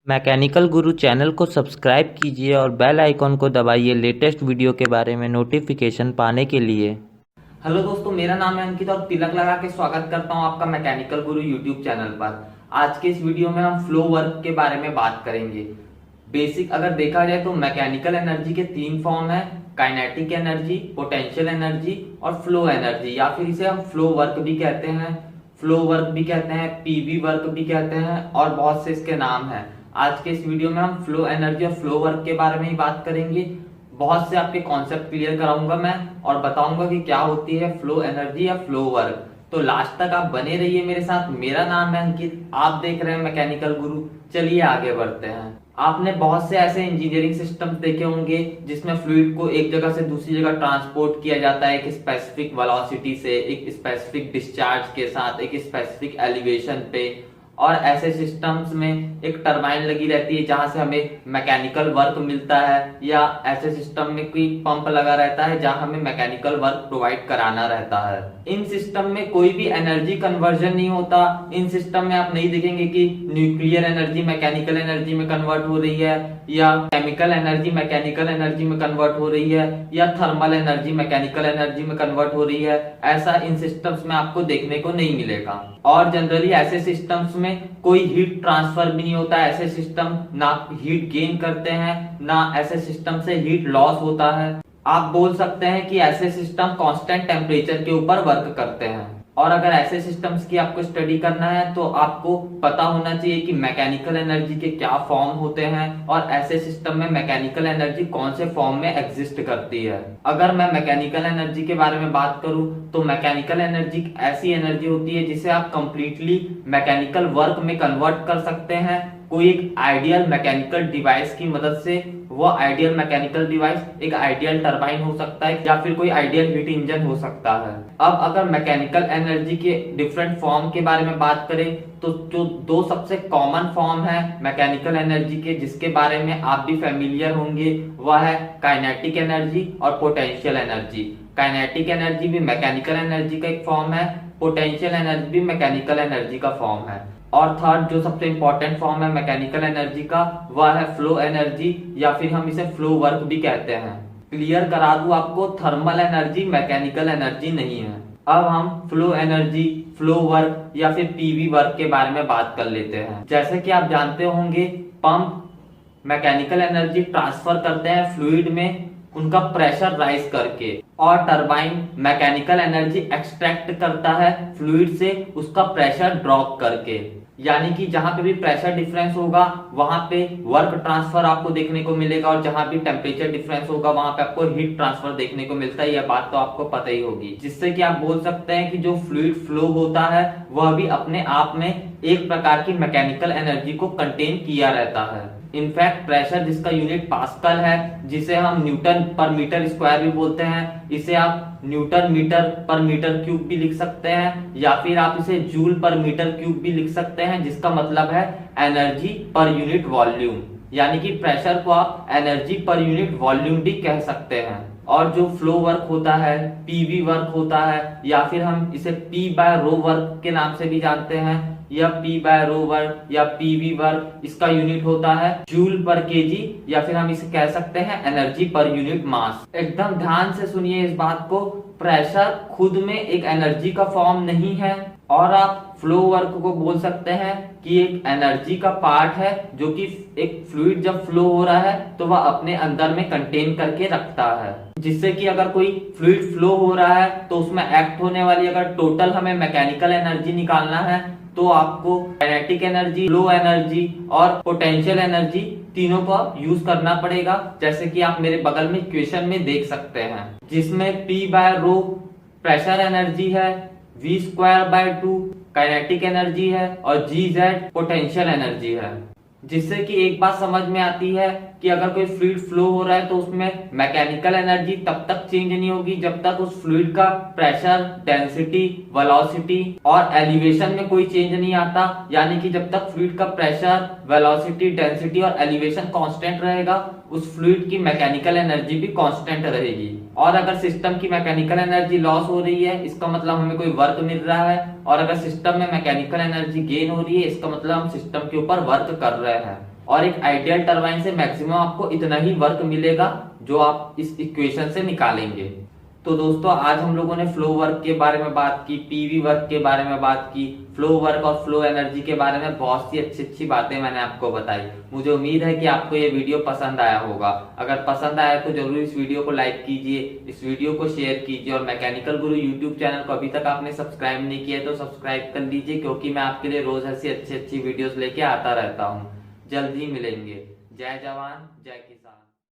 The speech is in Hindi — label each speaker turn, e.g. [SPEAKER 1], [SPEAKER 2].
[SPEAKER 1] मैकेनिकल गुरु चैनल को सब्सक्राइब कीजिए और बेल आइकॉन को दबाइए लेटेस्ट वीडियो के बारे में नोटिफिकेशन पाने के लिए।
[SPEAKER 2] हेलो दोस्तों, मेरा नाम है अंकित और तिलक लगा के स्वागत करता हूं आपका मैकेनिकल गुरु यूट्यूब चैनल पर। आज के इस वीडियो में हम फ्लो वर्क के बारे में बात करेंगे। बेसिक अगर देखा जाए तो मैकेनिकल एनर्जी के तीन फॉर्म है: काइनेटिक एनर्जी, पोटेंशियल एनर्जी और फ्लो एनर्जी, या फिर इसे हम फ्लो वर्क भी कहते हैं, फ्लो वर्क भी कहते हैं, पीवी वर्क भी कहते हैं और बहुत से इसके नाम हैं। आज के इस वीडियो में हम फ्लो एनर्जी और फ्लो वर्क के बारे में ही बात करेंगे। बहुत से आपके कॉन्सेप्ट क्लियर कराऊंगा मैं और बताऊंगा कि क्या होती है फ्लो एनर्जी या फ्लो वर्क। तो लास्ट तक आप बने रहिए मेरे साथ। मेरा नाम है अंकित, आप देख रहे हैं मैकेनिकल गुरु। चलिए आगे बढ़ते हैं। आपने बहुत से ऐसे इंजीनियरिंग सिस्टम्स देखे होंगे जिसमें फ्लूइड को एक जगह से दूसरी जगह ट्रांसपोर्ट किया जाता है एक स्पेसिफिक वेलोसिटी से, एक स्पेसिफिक डिस्चार्ज के साथ, एक स्पेसिफिक एलिवेशन पे। और ऐसे सिस्टम्स में एक टरबाइन लगी रहती है जहां से हमें मैकेनिकल वर्क मिलता है, या ऐसे सिस्टम में कोई पंप लगा रहता है जहां हमें मैकेनिकल वर्क प्रोवाइड कराना रहता है। इन सिस्टम में कोई भी एनर्जी कन्वर्जन नहीं होता। इन सिस्टम में आप नहीं देखेंगे कि न्यूक्लियर एनर्जी मैकेनिकल एनर्जी में कन्वर्ट हो रही है, या केमिकल एनर्जी मैकेनिकल एनर्जी में कन्वर्ट हो रही है, या थर्मल एनर्जी मैकेनिकल एनर्जी में कन्वर्ट हो रही है। ऐसा इन सिस्टम्स में आपको देखने को नहीं मिलेगा। और जनरली ऐसे सिस्टम्स में कोई हीट ट्रांसफर भी नहीं होता। ऐसे सिस्टम ना हीट गेन करते हैं, ना ऐसे सिस्टम से हीट लॉस होता है। आप बोल सकते हैं कि ऐसे सिस्टम कांस्टेंट टेम्परेचर के ऊपर वर्क करते हैं। और अगर ऐसे सिस्टम्स की आपको स्टडी करना है तो आपको पता होना चाहिए कि मैकेनिकल एनर्जी के क्या फॉर्म होते हैं और ऐसे सिस्टम में मैकेनिकल एनर्जी कौन से फॉर्म में एग्जिस्ट करती है। अगर मैं मैकेनिकल एनर्जी के बारे में बात करूं तो मैकेनिकल एनर्जी ऐसी एनर्जी होती है जिसे आप कंप्लीटली मैकेनिकल वर्क में कन्वर्ट कर सकते हैं कोई एक आइडियल मैकेनिकल डिवाइस की मदद से। वो आइडियल मैकेनिकल डिवाइस एक आइडियल टरबाइन हो सकता है या फिर कोई आइडियल हीट इंजन हो सकता है। अब अगर मैकेनिकल एनर्जी के डिफरेंट फॉर्म के बारे में बात करें तो जो दो सबसे कॉमन फॉर्म है मैकेनिकल एनर्जी के, जिसके बारे में आप भी फेमिलियर होंगे, वह है काइनेटिक एनर्जी और पोटेंशियल एनर्जी। काइनेटिक एनर्जी भी मैकेनिकल एनर्जी का एक फॉर्म है, पोटेंशियल एनर्जी भी मैकेनिकल एनर्जी का फॉर्म है। और थर्ड जो सबसे इंपॉर्टेंट फॉर्म है मैकेनिकल एनर्जी का, वह है फ्लो एनर्जी, या फिर हम इसे फ्लो वर्क भी कहते हैं। क्लियर करा दूं आपको, थर्मल एनर्जी मैकेनिकल एनर्जी नहीं है। अब हम फ्लो एनर्जी, फ्लो वर्क या फिर पीवी वर्क के बारे में बात कर लेते हैं। जैसे कि आप जानते होंगे, पंप मैकेनिकल एनर्जी ट्रांसफर करते हैं फ्लूइड में उनका प्रेशर राइज करके, और टरबाइन मैकेनिकल एनर्जी एक्सट्रैक्ट करता है फ्लूइड से उसका प्रेशर ड्रॉप करके। यानी कि जहां पे भी प्रेशर डिफरेंस होगा वहां पे वर्क ट्रांसफर आपको देखने को मिलेगा, और जहां भी टेम्परेचर डिफरेंस होगा वहां पे आपको हीट ट्रांसफर देखने को मिलता है। यह बात तो आपको पता ही होगी, जिससे कि आप बोल सकते हैं कि जो फ्लूइड फ्लो होता है वह भी अपने आप में एक प्रकार की मैकेनिकल एनर्जी को कंटेन किया रहता है। इनफैक्ट प्रेशर जिसका यूनिट पास्कल है, जिसे हम न्यूटन पर मीटर स्क्वायर भी बोलते हैं, इसे आप न्यूटन मीटर पर मीटर क्यूब भी लिख सकते हैं, या फिर आप इसे जूल पर मीटर क्यूब भी लिख सकते हैं, जिसका मतलब है एनर्जी पर यूनिट वॉल्यूम। यानी कि प्रेशर को आप एनर्जी पर यूनिट वॉल्यूम भी कह सकते हैं। और जो फ्लो वर्क होता है, पीवी वर्क होता है, या फिर हम इसे पी बाय रो वर्क के नाम से भी जानते हैं, या पी बाय रो वर्क या पीवी वर्क, इसका यूनिट होता है जूल पर केजी, या फिर हम इसे कह सकते हैं एनर्जी पर यूनिट मास। एकदम ध्यान से सुनिए इस बात को, प्रेशर खुद में एक एनर्जी का फॉर्म नहीं है, और आप फ्लो वर्क को बोल सकते हैं कि एक एनर्जी का पार्ट है जो कि एक फ्लूइड जब फ्लो हो रहा है तो वह अपने अंदर में कंटेन करके रखता है। जिससे कि अगर कोई फ्लूइड फ्लो हो रहा है तो उसमें एक्ट होने वाली अगर टोटल हमें मैकेनिकल एनर्जी निकालना है तो आपको काइनेटिक एनर्जी, फ्लो एनर्जी और पोटेंशियल एनर्जी तीनों का यूज करना पड़ेगा। जैसे कि आप मेरे बगल में इक्वेशन में देख सकते हैं, जिसमें P बाय रो प्रेशर एनर्जी है, V square by 2 kinetic energy है, और GZ पोटेंशियल एनर्जी है। जिससे कि एक बात समझ में आती है कि अगर कोई फ्लूइड फ्लो हो रहा है तो उसमें मैकेनिकल एनर्जी तब तक चेंज नहीं होगी जब तक उस फ्लूइड का प्रेशर, डेंसिटी, वेलोसिटी और एलिवेशन में कोई चेंज नहीं आता। यानी कि जब तक फ्लूइड का प्रेशर, वेलोसिटी, डेंसिटी और एलिवेशन कांस्टेंट रहेगा, उस फ्लूइड की मैकेनिकल एनर्जी भी कांस्टेंट रहेगी। और अगर सिस्टम की मैकेनिकल एनर्जी लॉस हो रही है, इसका मतलब हमें कोई वर्क मिल रहा है, और अगर सिस्टम में मैकेनिकल एनर्जी गेन हो रही है, इसका मतलब हम सिस्टम के ऊपर वर्क कर रहे हैं। और एक आइडियल टरबाइन से मैक्सिमम आपको इतना ही वर्क मिलेगा जो आप इस इक्वेशन से निकालेंगे। तो दोस्तों आज हम लोगों ने फ्लो वर्क के बारे में बात की, पीवी वर्क के बारे में बात की, फ्लो वर्क और फ्लो एनर्जी के बारे में बहुत सी अच्छी बातें मैंने आपको बताई। मुझे उम्मीद है कि आपको ये वीडियो पसंद आया होगा। अगर पसंद आया तो जरूर इस वीडियो को लाइक कीजिए, इस वीडियो को शेयर कीजिए और मैकेनिकल गुरु यूट्यूब चैनल को अभी तक आपने सब्सक्राइब नहीं किया है तो सब्सक्राइब कर लीजिए, क्योंकि मैं आपके लिए रोज ऐसी अच्छी वीडियोस लेके आता रहता हूँ। जल्द ही मिलेंगे। जय जवान जय किसान।